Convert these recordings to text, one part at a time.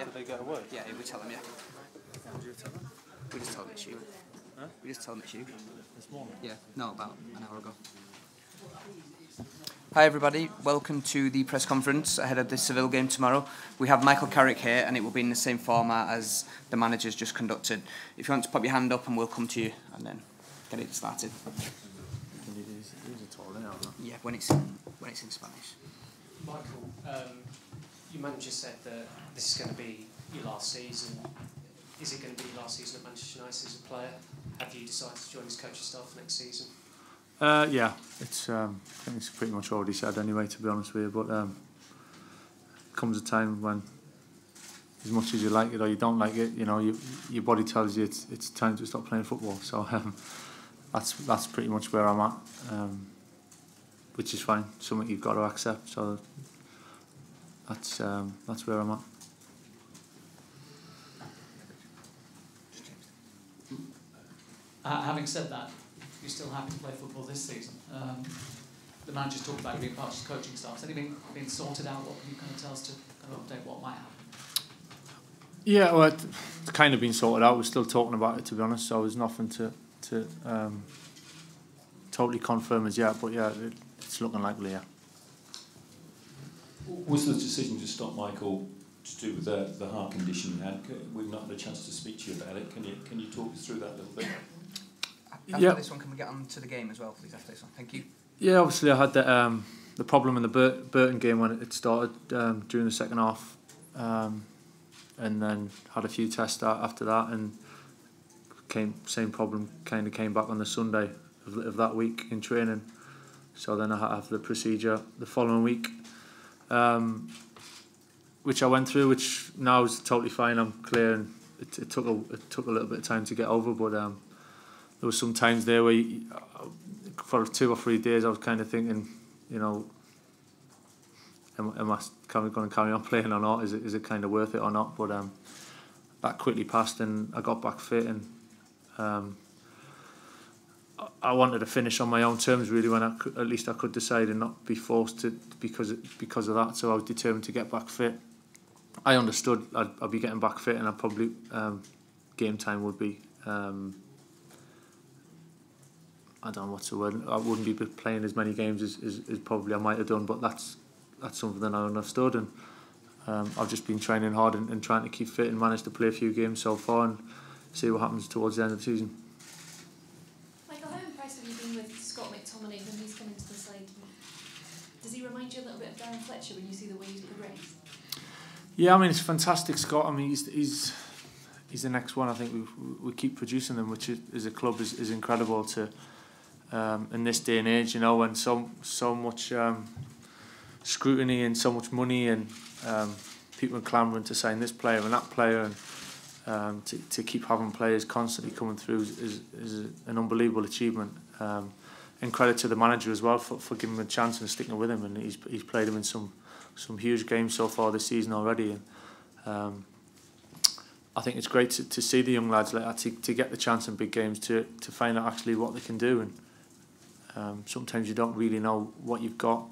Did they get away? Yeah, we tell them, yeah. What did you tell them? We just tell them it's you. Huh? We just tell them it's you. This morning? Yeah, no, about an hour ago. Hi everybody, welcome to the press conference ahead of the Seville game tomorrow. We have Michael Carrick here and it will be in the same format as the managers just conducted. If you want to pop your hand up and we'll come to you and then get it started. Can you use a tall now? Yeah, when it's in Spanish. Michael, your manager said that this is going to be your last season. Is it going to be your last season at Manchester United as a player? Have you decided to join his coaching staff next season? Yeah, it's I think it's pretty much already said anyway, to be honest with you. But comes a time when, as much as you like it or you don't like it, you know, your body tells you it's time to stop playing football. So that's pretty much where I'm at, which is fine. Something you've got to accept. So that's where I'm at. Having said that, you're still happy to play football this season. The manager's talked about you being part of his coaching staff. Has anything been sorted out? What can you kind of tell us to kind of update what might happen? Yeah, well, it's kind of been sorted out. We're still talking about it, to be honest. So there's nothing to totally confirm as yet. But yeah, it's looking likely. Yeah. Was the decision to stop Michael to do with the heart condition he had? We've not had a chance to speak to you about it. Can you talk us through that a little bit? After this one, can we get on to the game as well, please, after this one? Thank you. Yeah, obviously I had the problem in the Burton game when it started during the second half, and then had a few tests after that, and same problem kind of came back on the Sunday of that week in training. So then I had to have the procedure the following week, which I went through, which now is totally fine. I'm clear, and it took a little bit of time to get over, but there was some times there where for 2 or 3 days I was kind of thinking, you know, am I going to carry on playing or not? Is it kind of worth it or not? But that quickly passed and I got back fit, and I wanted to finish on my own terms really, when at least I could decide and not be forced to because of that. So I was determined to get back fit. I understood I'd be getting back fit, and I probably game time would be. I don't know what's the word. I wouldn't be playing as many games as probably I might have done, but that's something that I understood, and I've just been training hard and trying to keep fit and managed to play a few games so far and see what happens towards the end of the season. Michael, how impressed have you been with Scott McTominay when he's come into the side? Does he remind you a little bit of Darren Fletcher when you see the way he's progressed? Yeah, I mean, it's fantastic, Scott. I mean, he's the next one. I think we keep producing them, which as a club is incredible to. In this day and age, you know, when so much scrutiny and so much money and people are clamouring to sign this player and that player, and to keep having players constantly coming through is an unbelievable achievement. And credit to the manager as well for giving him a chance and sticking with him. And he's played him in some huge games so far this season already. And I think it's great to see the young lads like that, to get the chance in big games, to find out actually what they can do. And sometimes you don't really know what you've got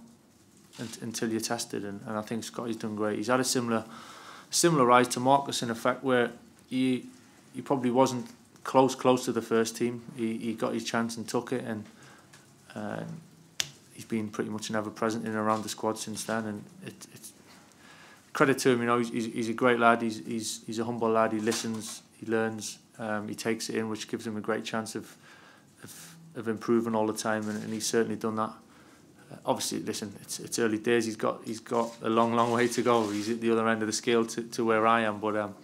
until you're tested, and I think Scotty's done great. He's had a similar rise to Marcus in effect, where he probably wasn't close to the first team. He got his chance and took it, and he's been pretty much an ever present in and around the squad since then. And it's credit to him, you know. He's a great lad. He's a humble lad. He listens, he learns, he takes it in, which gives him a great chance of improving all the time, and he's certainly done that. Obviously, listen, it's early days. He's got a long way to go. He's at the other end of the scale to where I am, but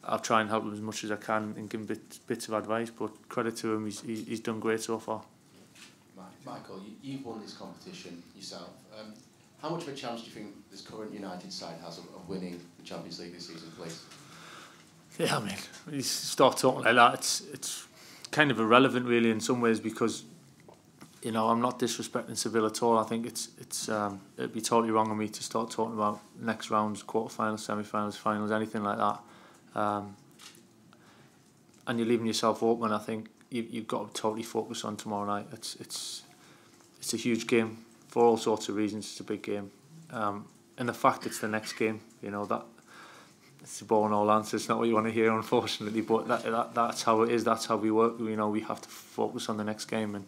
I'll try and help him as much as I can and give him bits of advice. But credit to him, he's done great so far. Michael, you've won this competition yourself. How much of a chance do you think this current United side has of winning the Champions League this season, please? Yeah, I mean, when you start talking like that, it's kind of irrelevant really in some ways, because, you know, I'm not disrespecting Sevilla at all. I think it'd be totally wrong of me to start talking about next rounds, quarterfinals, semi-finals, finals, anything like that. And you're leaving yourself open. I think you've got to totally focus on tomorrow night. It's a huge game for all sorts of reasons. It's a big game, and the fact it's the next game, you know, that it's a boring old answer. It's not what you want to hear, unfortunately. But that's how it is. That's how we work. You know, we have to focus on the next game, and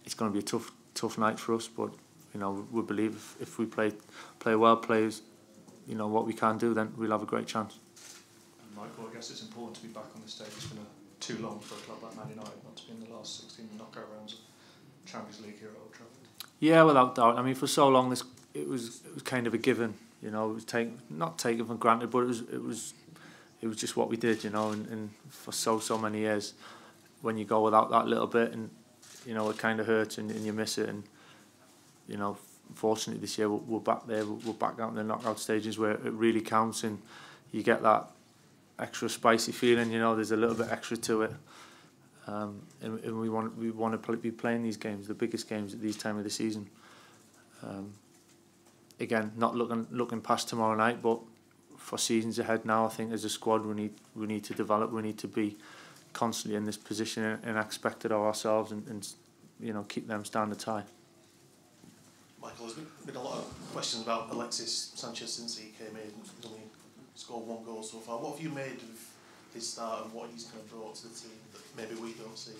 it's going to be a tough night for us. But you know, we believe if we play well, you know what we can do, then we'll have a great chance. And Michael, I guess it's important to be back on the stage. It's been too long for a club like Man United not to be in the last 16 knockout rounds of Champions League here at Old Trafford. Yeah, without doubt. I mean, for so long, it was kind of a given. You know, it was not taken for granted, but it was just what we did. You know, and for so many years, when you go without that little bit, and you know, it kind of hurts, and you miss it. And you know, fortunately this year we're back there. We're back out in the knockout stages where it really counts, and you get that extra spicy feeling. You know, there's a little bit extra to it. And we want to be playing these games, the biggest games at this time of the season. Again, not looking past tomorrow night, but for seasons ahead now, I think as a squad we need to develop. We need to be constantly in this position and expected of ourselves, and you know, keep them standards high. Michael, there's been a lot of questions about Alexis Sanchez since he came in. He's only scored 1 goal so far. What have you made of his start and what he's kind of brought to the team that maybe we don't see?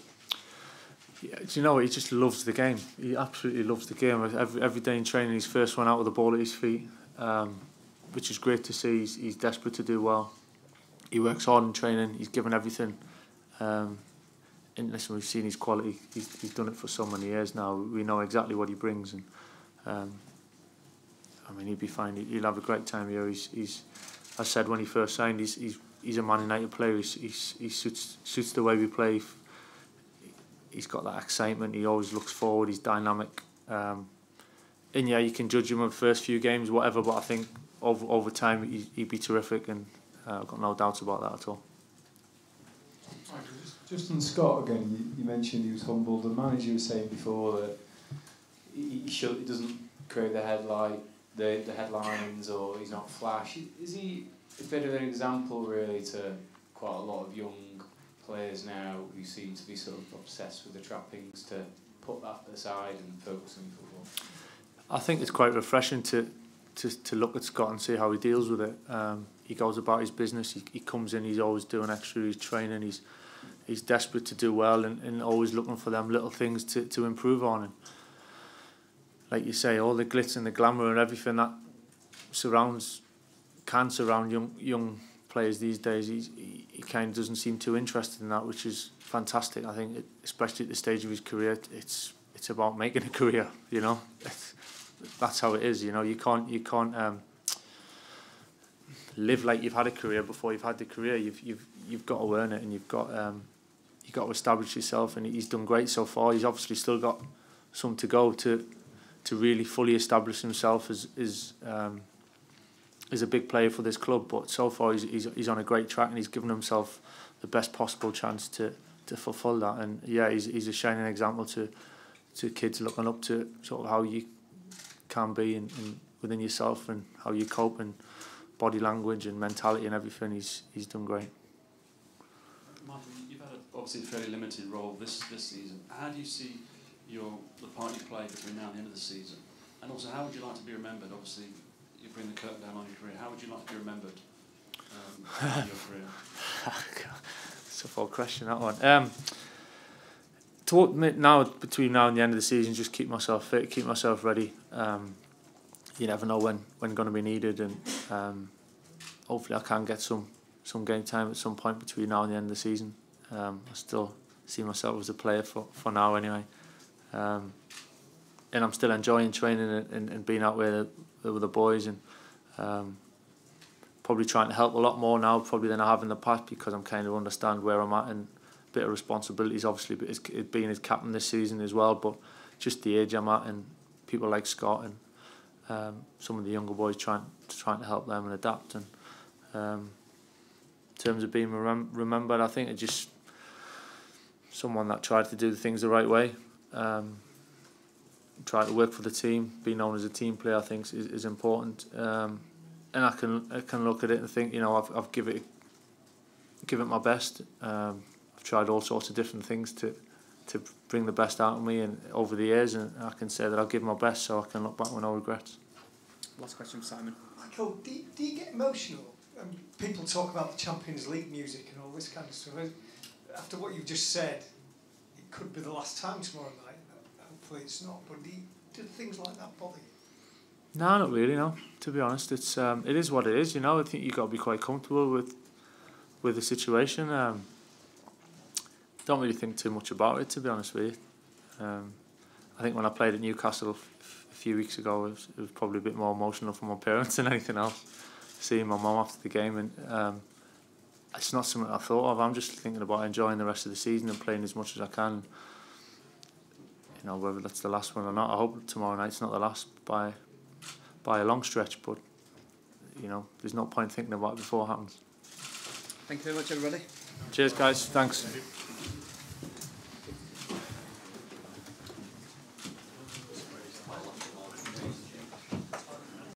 Yeah, do you know what? He just loves the game. He absolutely loves the game. Every day in training, he's first one out with the ball at his feet, which is great to see. He's desperate to do well. He works hard in training. He's given everything. And listen, we've seen his quality. He's done it for so many years now. We know exactly what he brings, and I mean, he'd be fine. He'll have a great time here. He's I said when he first signed, he's a Man United player. He suits the way we play. He's got that excitement. He always looks forward. He's dynamic. And yeah, you can judge him on the first few games, whatever. But I think over time he'd be terrific, and I've got no doubts about that at all. Just on Scott again, you mentioned he was humble. The manager was saying before that he doesn't create the headlines, or he's not flash. Is he a bit of an example really to quite a lot of young players now who seem to be sort of obsessed with the trappings, to put that aside and focus on football? I think it's quite refreshing to look at Scott and see how he deals with it. He goes about his business. He comes in. He's always doing extra. He's training. He's desperate to do well, and always looking for them little things to improve on. And like you say, all the glitz and the glamour and everything that can surround young players these days, he kind of doesn't seem too interested in that, which is fantastic. I think, especially at the stage of his career, it's about making a career. You know, that's how it is. You know, you can't live like you've had a career before you've had the career. You've got to earn it, and you've got to establish yourself. And he's done great so far. He's obviously still got some to go to really fully establish himself as a big player for this club. But so far he's on a great track, and he's given himself the best possible chance to fulfil that. And yeah, he's a shining example to kids looking up to sort of how you can be and within yourself, and how you cope, and body language and mentality and everything. He's done great. Michael, you've had obviously a fairly limited role this season. How do you see the part you play between now and the end of the season? And also, how would you like to be remembered? Obviously, you bring the curtain down on your career. How would you like to be remembered in your career? It's a full question, that one. Between now and the end of the season, just keep myself fit, keep myself ready. You never know when going to be needed, and hopefully I can get some game time at some point between now and the end of the season. I still see myself as a player for now anyway. And I'm still enjoying training and being out with the boys, and probably trying to help a lot more now probably than I have in the past, because I'm kind of understand where I'm at, and a bit of responsibilities obviously, but it's being as captain this season as well. But just the age I'm at, and people like Scott and some of the younger boys trying to help them and adapt. And in terms of being remembered, I think it's just someone that tried to do the things the right way. Try to work for the team, be known as a team player, I think is important. And I can look at it and think, you know, I've given it my best. I've tried all sorts of different things to bring the best out of me, and over the years, and I can say that I'll give my best, so I can look back with no regrets. last question from Simon. Michael, do you get emotional? People talk about the Champions League music and all this kind of stuff. After what you've just said, it could be the last time tomorrow night. Hopefully it's not. But do things like that bother you? No, not really. No, to be honest, it is what it is. You know, I think you've got to be quite comfortable with the situation. Don't really think too much about it, to be honest with you. I think when I played at Newcastle a few weeks ago, it was probably a bit more emotional for my parents than anything else. Seeing my mum after the game, and it's not something I thought of. I'm just thinking about enjoying the rest of the season and playing as much as I can. You know, whether that's the last one or not. I hope tomorrow night's not the last by a long stretch, but you know, there's no point thinking about it before it happens. Thank you very much, everybody. Cheers, guys. Thanks.